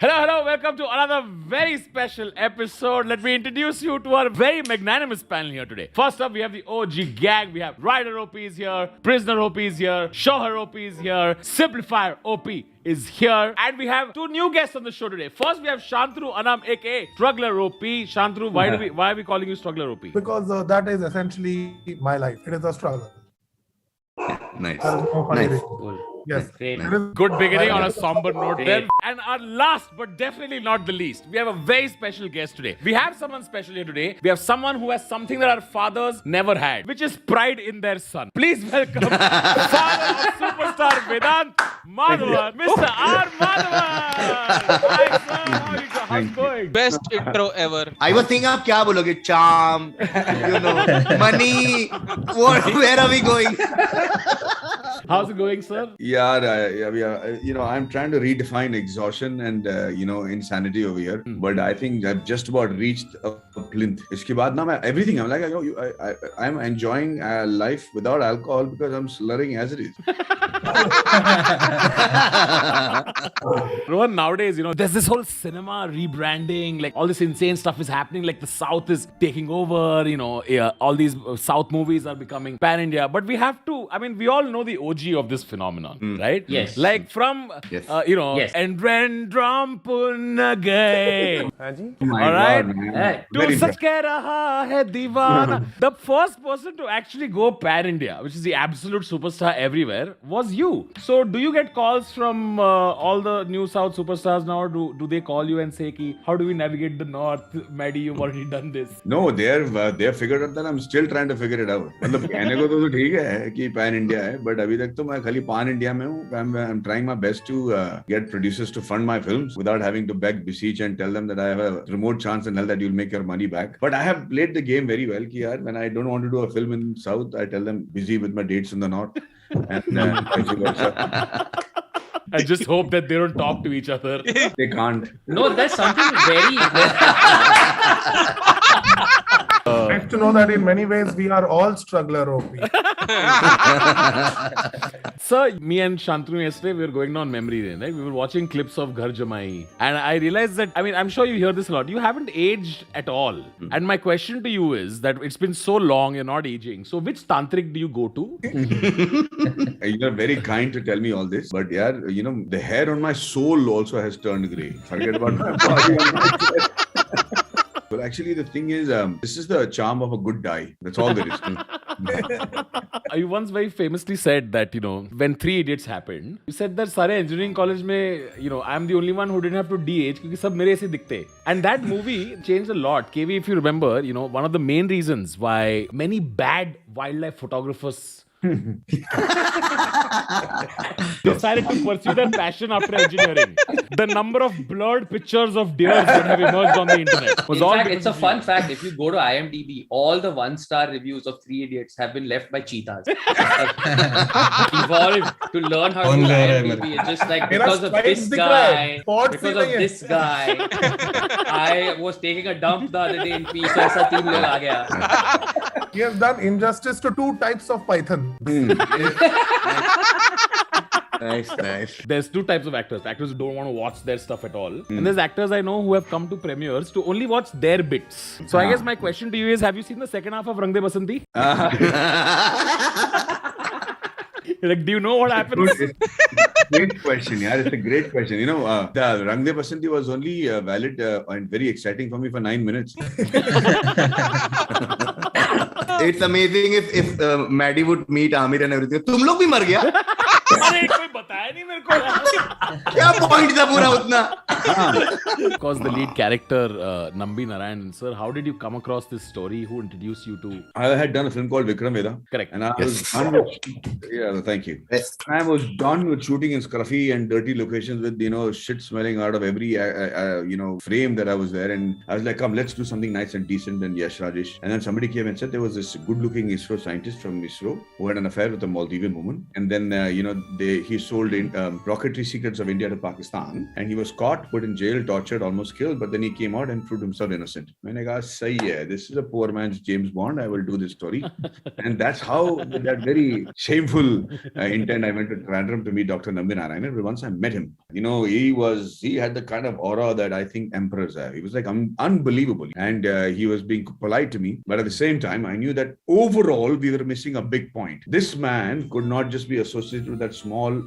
Hello, welcome to another very special episode. Let me introduce you to our very magnanimous panel here today. First up, we have the OG gang. We have Rider OP is here, Prisoner OP is here, Shohar OP is here, Simplifier OP is here, and we have two new guests on the show today. First, we have Shantanu Anam, aka Struggler OP. Shantanu, why are we calling you Struggler OP? Because that is essentially my life. It is a struggle. Nice. There is no funny Nice. way. Yes. Great. Good beginning on a somber note then. And our last but definitely not the least, we have a very special guest today. We have someone special here today. We have someone who has something that our fathers never had, which is pride in their son. Please welcome the father of superstar Vedant Madhavan, Mr. R. Madhavan. Hi sir, how's it going? Best intro ever. I was thinking, आप क्या बोलोगे? Charm, money. Where are we going? How's it going, sir? I'm trying to redefine exhaustion and insanity over here. But I think I've just about reached a plinth. इसके बाद ना मैं everything I'm like I'm enjoying life without alcohol because I'm slurring as it is. Rohan, nowadays, there's this whole cinema rebranding, like all this insane stuff is happening, like the South is taking over, all these South movies are becoming pan-India. But we have to, we all know the OG of this phenomenon, right? Yes. Like from, Yes. and Drum Punnagai. My All right. God, man. Hey. Tu Very sach keh raha hai deewana. The first person to actually go pan-India, which is the absolute superstar everywhere, was you. So do you get calls from all the new South superstars now? Do they call you and say, ki, how do we navigate the North? Maddie, you've already done this. No, they're figured out that I'm still trying to figure it out. मतलब कहने को तो ठीक है कि pan India है, but अभी तक तो मैं खाली pan India में हूँ. I'm trying my best to get producers to fund my films without having to beg, beseech, and tell them that I have a remote chance in hell that you'll make your money back. But I have played the game very well. Ki yaar, when I don't want to do a film in South, I tell them busy with my dates in the North. And vice versa. I just hope that they don't talk to each other. They can't. No, there's something very. Nice to know that in many ways we are all struggler OP. Sir, me and Shantanu yesterday, we were going down memory lane, right? We were watching clips of Ghar Jamai. And I realized that, I'm sure you hear this a lot. You haven't aged at all. And my question to you is that it's been so long, you're not aging. So which tantric do you go to? You're very kind to tell me all this, but yeah, the hair on my soul also has turned grey. Forget about my body. Well, actually, the thing is, this is the charm of a good dye. That's all there is. You once very famously said that, when Three Idiots happened, you said that sare engineering college mein, I'm the only one who didn't have to de-age because sab mere aise dikhte. And that movie changed a lot. KV, if you remember, one of the main reasons why many bad wildlife photographers decided to pursue their passion after engineering. The number of blurred pictures of deers that have emerged on the internet was In all fact, because it's a of fun you. fact. If you go to IMDb, all the 1-star reviews of Three Idiots have been left by cheetahs. Evolved to learn how to do IMDb. It's just like because of this guy, because of this guy, I was taking a dump the other day in peace. ऐसा 3 लोग आ गया. He has done injustice to 2 types of python. Nice. There's 2 types of actors. Actors who don't want to watch their stuff at all. And there's actors I know who have come to premieres to only watch their bits. So I guess my question to you is, have you seen the second half of Rang De Basanti? Like, do you know what happens? Great question, yeah. It's a great question. The Rang De Basanti was only valid and very exciting for me for 9 minutes. It's amazing if Maddie would meet Amir and everything. तुम लोग भी मर गया? अरे कोई बताया नहीं मेरे को. क्या point था पूरा उतना? Because the lead character, Nambi Narayan, sir, how did you come across this story? Who introduced you to? I had done a film called Vikram Veda. Correct. And I was done with, thank you. Yes. I was done with shooting in scruffy and dirty locations with, shit smelling out of every, frame that I was there. And I was like, come, let's do something nice and decent and Yash Rajesh. And then somebody came and said there was this good-looking ISRO scientist from ISRO who had an affair with a Maldivian woman. And then, he sold in rocketry secrets of India to Pakistan. And he was caught put in jail, tortured, almost killed, but then he came out and proved himself innocent. मैंने कहा सही है, this is a poor man's James Bond. I will do this story, and that's how with that very shameful intent I went to Trivandrum to meet Dr. Nambi Narayanan. But once I met him, he had the kind of aura that I think emperors have. He was like unbelievable, and he was being polite to me, but at the same time, I knew that overall we were missing a big point. This man could not just be associated with that small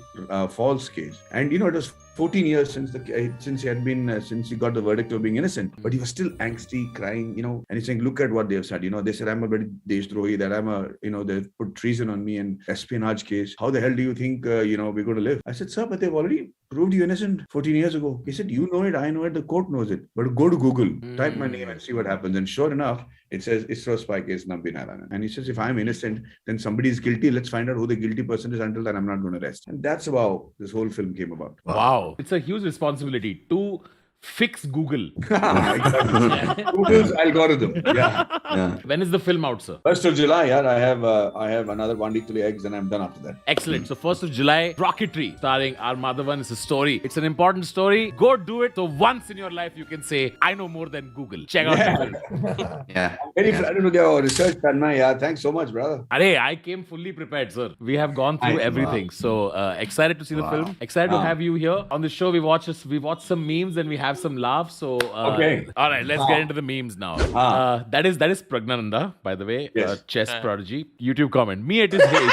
false case, and it was 14 years since he got the verdict of being innocent, but he was still angsty, crying, and he's saying, look at what they have said. They said I'm a very deshdrohi, that I'm they put treason on me and espionage case. How the hell do you think, we're going to live? I said, sir, but they've already proved you innocent 14 years ago. He said, you know it, I know it, the court knows it. But go to Google, type my name and see what happens. And sure enough, it says ISRO spy case Nambi Narayanan. And he says, if I'm innocent, then somebody is guilty. Let's find out who the guilty person is. Until then, I'm not going to rest. And that's how this whole film came about. Wow. It's a huge responsibility to fix Google. Google's algorithm. Yeah. When is the film out, sir? 1st of July, yeah. I have another 1 week to lay eggs and I'm done after that. Excellent. So 1st of July, Rocketry, starring R. Madhavan. It's a story. It's an important story. Go do it. So once in your life, you can say, I know more than Google. Check out the film. Yeah. Very flattered with your research, Tanmay. Yeah, thanks so much, brother. I came fully prepared, sir. We have gone through everything. So excited to see the film. Excited to have you here on the show. We watched some memes and we have some laughs. So okay. All right, let's get into the memes now. That is Pragnananda, by the way, Yes. chess prodigy. YouTube comment. Me at his age.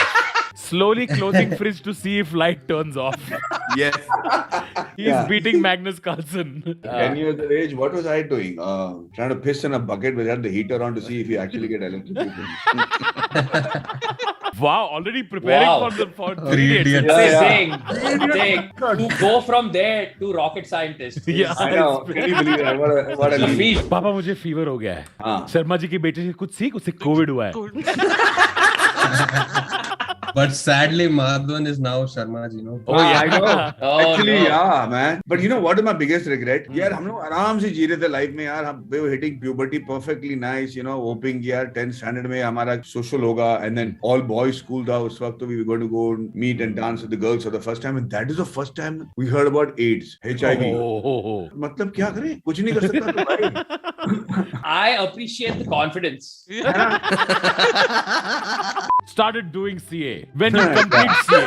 Slowly closing fridge to see if light turns off. Yes. He's beating Magnus Carlsen. 10 years of age, what was I doing? Trying to piss in a bucket without the heater on to see if you actually get electrocuted. Wow, already preparing for 3 Idiots. Saying, to go from there to rocket scientist. Yeah, I know. Can you believe that? What a leap. पापा मुझे fever हो गया है शर्मा जी की बेटे से कुछ सीख उससे कोविड हुआ है But sadly, Madhavan is now Sharma ji, no? Oh, yeah, I know. Actually, no. yeah, man. But you know what is my biggest regret? यार हम लोग आराम से जी रहे थे लाइफ में यार we were hitting puberty perfectly nice, hoping यार 10th standard में हमारा social होगा and then all boys school था उस वक्त तो we were going to go meet and dance with the girls for the first time and that is the first time we heard about AIDS, HIV. मतलब क्या करें? कुछ नहीं कर सकता तो भाई. I appreciate the confidence. Started doing CA. When you complete CA.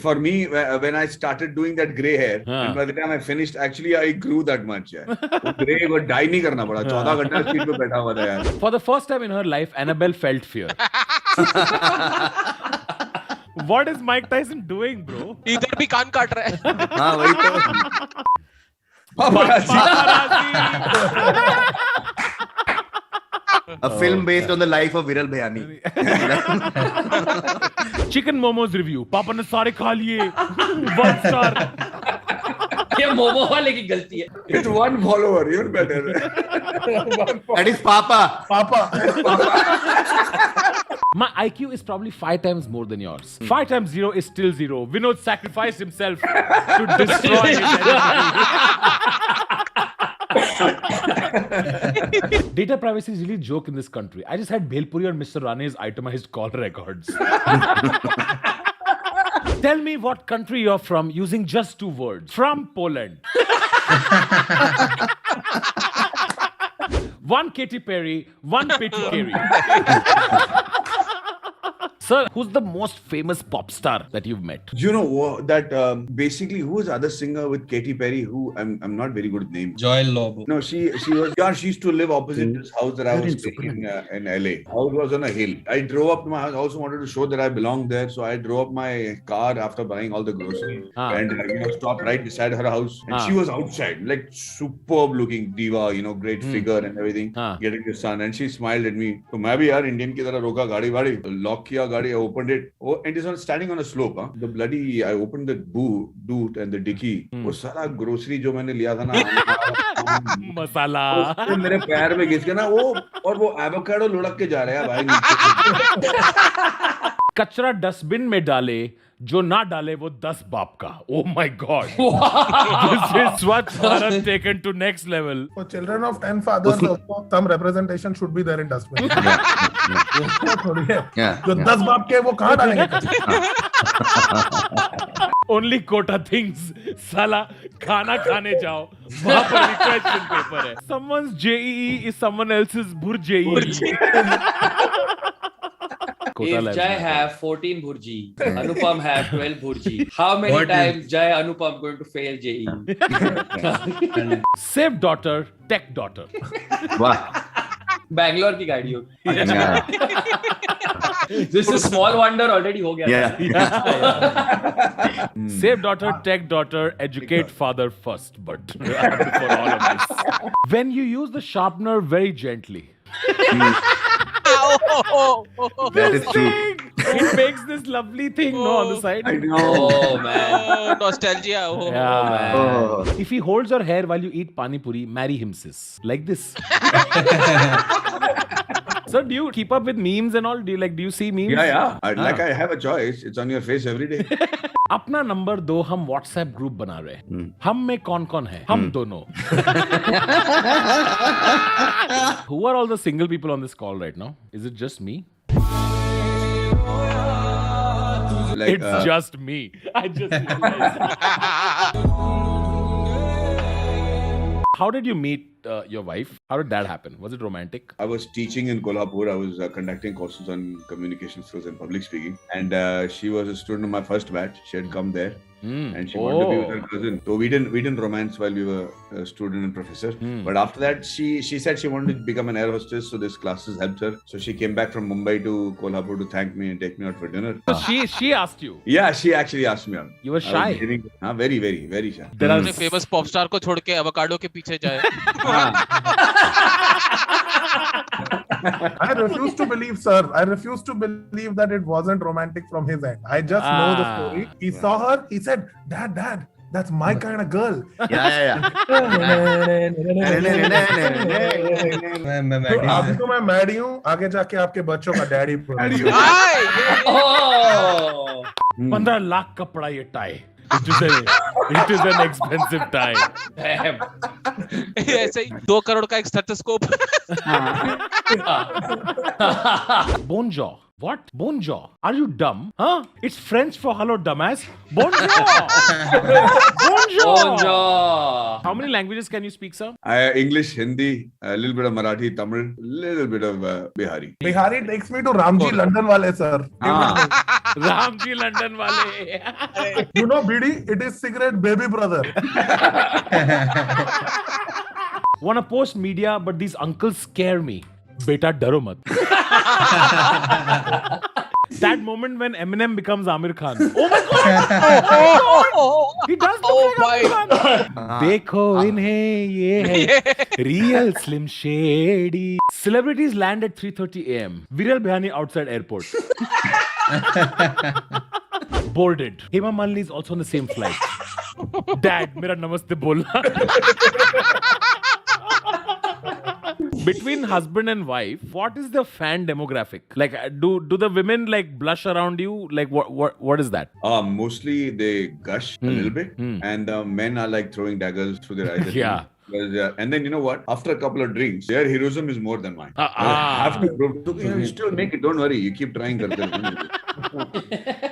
For me, when I started doing that grey hair, and by the time I finished, actually I grew that much. Yeah. Grey को dye नहीं करना पड़ा. 14 घंटा speed पे बैठा हुआ था यार. For the first time in her life, Annabelle felt fear. What is Mike Tyson doing, bro? इधर भी कान काट रहा है. हाँ वही तो. A film based on the life of Viral Bhayani. Chicken momos review. पापा ने सारे खा लिए. 1 star. ये मोमो वाले की गलती है. It's one follower, even better. That is Papa. My IQ is probably 5 times more than yours. 5 times 0 is still 0. Vinod sacrificed himself to destroy his enemy. Data privacy is really a joke in this country. I just had Bhelpuri and Mr. Rane's itemized call records. Tell me what country you're from using just 2 words. From Poland. 1 Katy Perry, 1 Katy Perry. Sir, who's the most famous pop star that you've met? You know that basically who was the other singer with Katy Perry who I'm not very good at name. Joy Lobo. No, she was. Yeah, she used to live opposite this house that I was staying in LA. House was on a hill. I drove up to my house. I also wanted to show that I belonged there, so I drove up my car after buying all the groceries and stopped right beside her house. And she was outside, like superb looking diva, great figure and everything, getting the sun. And she smiled at me. So मैं भी यार Indian की तरह रोका गाड़ी वाड़ी, lock किया गाड़ी. I opened it. Oh, and it was standing on a slope. The bloody, I opened the boot and the dicky. वो सारा grocery जो मैंने लिया था ना मसाला वो मेरे पैर में घिस के ना वो और वो avocado लुढ़क के जा रहा है भाई. कचरा डस्टबिन में डाले जो ना डाले वो 10 बाप का. Oh my God. This is Swachh Bharat taken to next level. For children of 10 fathers, also, some representation should be there in dustbin. जो 10 बाप के वो कहाँ डालेंगे? Only quota things. साला खाना खाने जाओ, वहाँ पर भी question paper है. Someone's JEE is someone else's BurJEE. If Jai have 14 Bhurji, Anupam have 12 Bhurji, how many times Jai Anupam going to fail JEE? Safe daughter, tech daughter. वाह Bangalore की गाड़ी हो. This is small wonder already हो गया. Safe daughter, tech daughter, educate father first, but before all of this. When you use the sharpener very gently. that is true. It makes this lovely thing no, on the side. I know. Oh man. Nostalgia. Oh. Yeah. Oh. If he holds your hair while you eat pani puri, marry him, sis. Like this. Sir, do you keep up with memes and all? Do you see memes? Yeah. Like I have a choice. It's on your face every day. अपना number दो, हम WhatsApp group बना रहे हैं. हम में कौन कौन है? हम दोनों. Who are all the single people on this call right now? Is it just me? Like, It's just me. I just realized. How did you meet your wife? How did that happen? Was it romantic? I was teaching in Kolhapur. I was conducting courses on communication skills and public speaking. And she was a student of my first batch. She had come there. And she wanted to be with her cousin. So we didn't romance while we were a student and professor. But after that, she said she wanted to become an air hostess. So this classes helped her. So she came back from Mumbai to Kolhapur to thank me and take me out for dinner. So she asked you. Yeah, she actually asked me out. You were shy. Very, very, very shy. There are अपने famous pop star को छोड़ के avocado के पीछे जाए. I refuse to believe, sir. I refuse to believe that it wasn't romantic from his end. I just know the story. He saw her. He said, "Dad, that's my kind of girl." Yeah. तो अभी तो मैं Maddie हूँ, आगे जाके आपके बच्चों का डैडी. Oh. 15 लाख का पड़ा ये tie. It is an expensive tie. Damn. ऐसे ही 2 करोड़ का एक stethoscope. Bonjour. What? Bonjour. Are you dumb? Huh? It's French for hello, dumbass. Bonjour. Bonjour. Bonjour. How many languages can you speak, sir? English, Hindi, a little bit of Marathi, Tamil, little bit of Bihari. Bihari takes me to Ramji London wale, sir. Ramji London wale. You know, BD, it is cigarette baby brother. Wanna post media, but these uncles scare me. Beta daro mat. That moment when Eminem becomes Amir Khan. Oh my God! He does look like Amir Khan. देखो इन्हें ये है real Slim Shady. Celebrities land at 3:30 a.m. Viral Bihani outside airport. Boarded. Hema Malini is also on the same flight. Dad, मेरा नमस्ते बोलना. Between husband and wife, what is the fan demographic? Like, do the women like blush around you? Like, what is that? Mostly they gush a little bit, and men are like throwing daggers through their eyes. Yeah. And then you know what? After a couple of drinks, their heroism is more than mine. I have to prove to you still make it. Don't worry, you keep trying.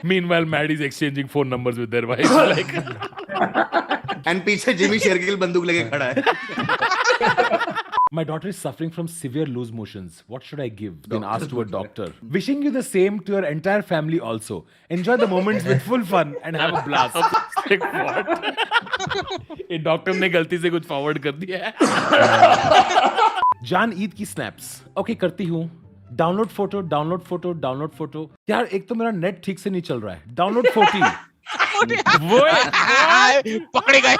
Meanwhile, Maddie's exchanging phone numbers with their wife. Like, And पीछे Jimmy Shergill बंदूक लेके खड़ा है. my daughter is suffering from severe loose motions. What should I give? Been asked to a doctor. Wishing you the same to your entire family also. Enjoy the moments with full fun and have a blast. Like what? ये doctor ने गलती से कुछ forward कर दिया है. जान ईद की स्नैप्स. ओके करती हूँ. Download photo. यार एक तो मेरा नेट ठीक से नहीं चल रहा है. डाउनलोड 40. पकड़े गए.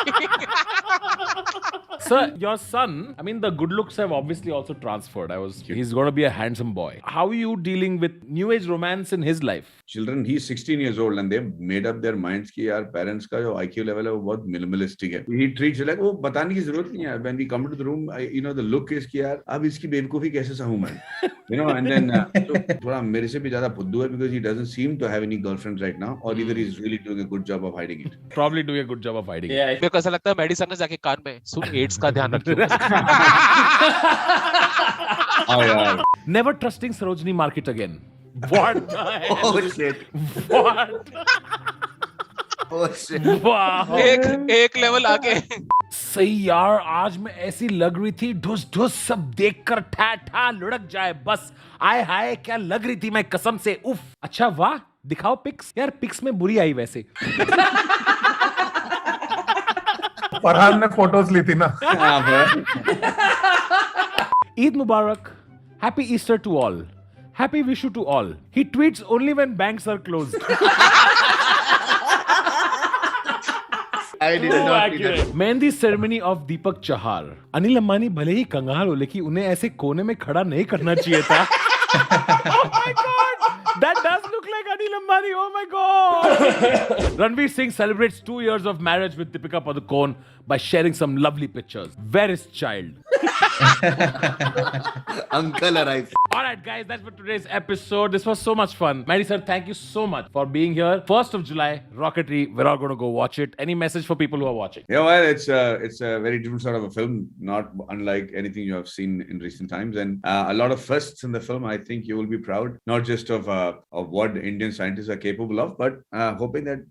Sir, your son, I mean, the good looks have obviously also transferred. He's going to be a handsome boy. How are you dealing with new age romance in his life? Children, he's 16 years old and they've made up their minds कि यार parents का जो IQ level है वो बहुत minimalistic है. He treats you like वो बताने की जरूरत नहीं है. When we come to the room, the look is कि यार अब इसकी बेवकूफी कैसे सहूँ मैं? And then थोड़ा मेरे से भी ज़्यादा फुद्दू है because he doesn't seem to have any girlfriends right now, or either he's really doing a good job of hiding it. Probably doing a good job of hiding it. Yeah. मेरे को ऐसा लगता है मेडिसन ने जाके कान में सुन ads का ध्यान रखियो. Never trusting Sarojini Market again. What the hell? Oh shit. What? Oh shit. Wow. एक लेवल आगे. सही यार, आज मैं ऐसी लग रही थी ढुस ढुस सब देखकर ठा ठा लुढ़क जाए बस. आय हाय क्या लग रही थी मैं कसम से. उफ. अच्छा वाह, दिखाओ पिक्स. यार पिक्स में बुरी आई वैसे. फरहान ने फोटोज ली थी ना. Eid Mubarak. Happy Easter to all. Happy Vishu to all. He tweets only when banks are closed. I did not see that. Mehndi ceremony of Deepak Chahar. Anil Ambani भले ही कंगाल हो लेकिन उन्हें ऐसे कोने में खड़ा नहीं करना चाहिए था. Oh my God! That does look like Anil Ambani. Oh my God! Ranveer Singh celebrates 2 years of marriage with Deepika Padukone by sharing some lovely pictures. Where is child? Uncle arrived. All right, guys, that's for today's episode. This was so much fun. Maddie sir, thank you so much for being here. 1st of July, Rocketry. We're all going to go watch it. Any message for people who are watching? Yeah, well, it's a very different sort of a film, not unlike anything you have seen in recent times, and a lot of firsts in the film. I think you will be proud, not just of what Indian scientists are capable of, but hoping that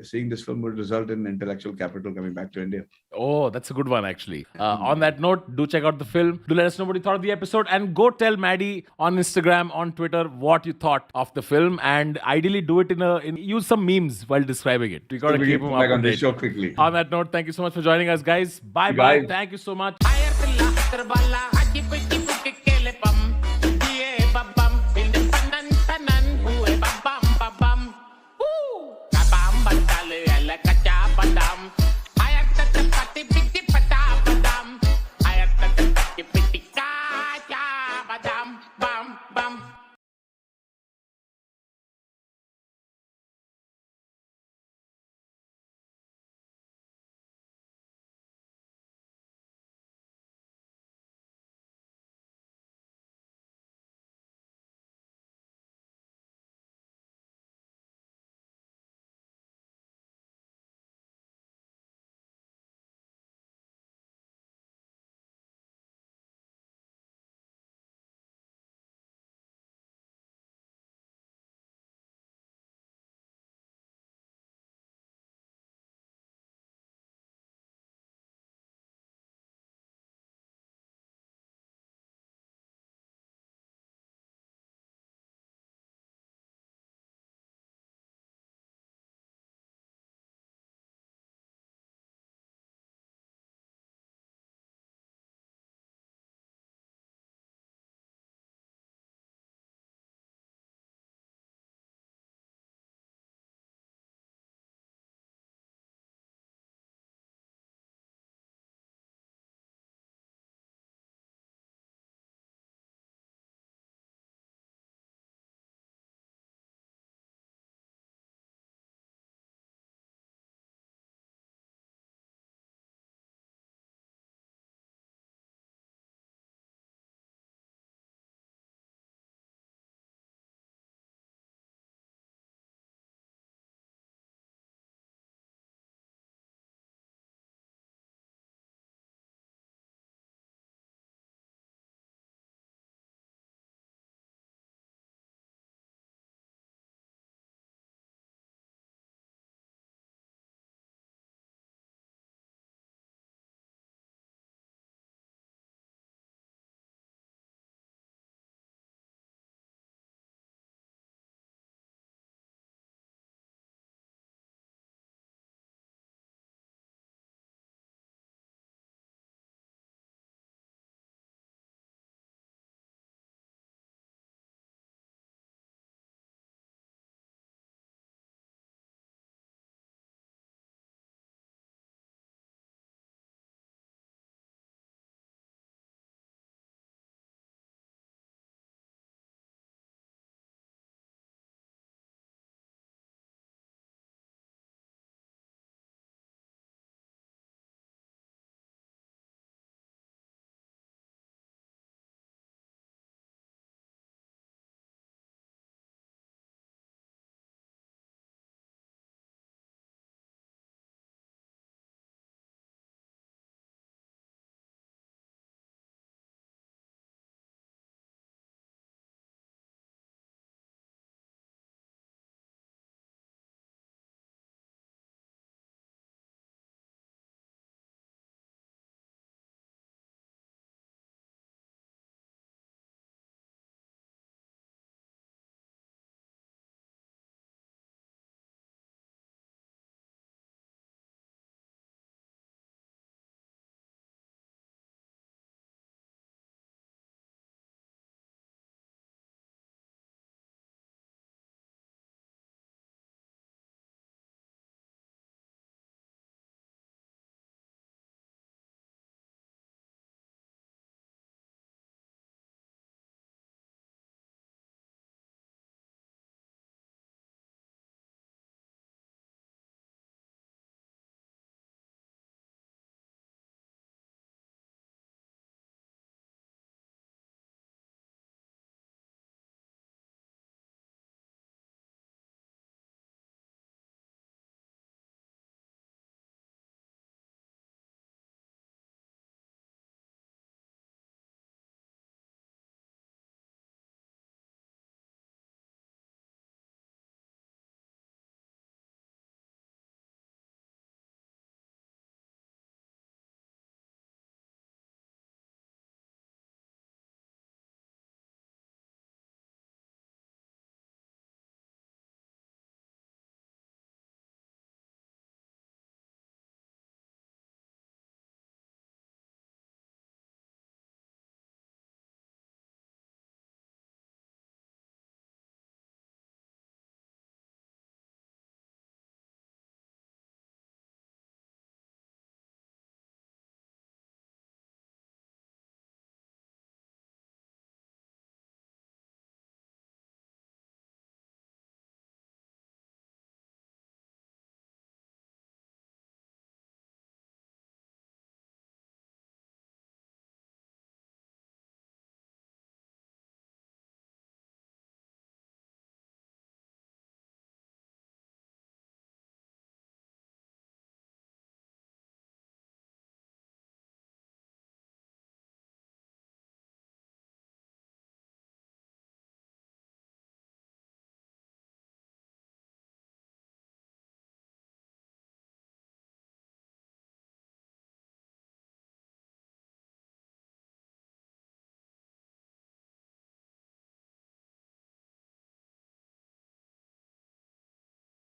seeing this film will result in intellectual capital coming back to India. Oh, that's a good one, actually. On that note, do check out the film. Do let us know what you thought of the episode, and go tell Maddie on Instagram, on Twitter, what you thought of the film, and ideally do it use some memes while describing it. We gotta keep them up back to on this date. show quickly. On that note, thank you so much for joining us, guys. Bye. Guys. Thank you so much.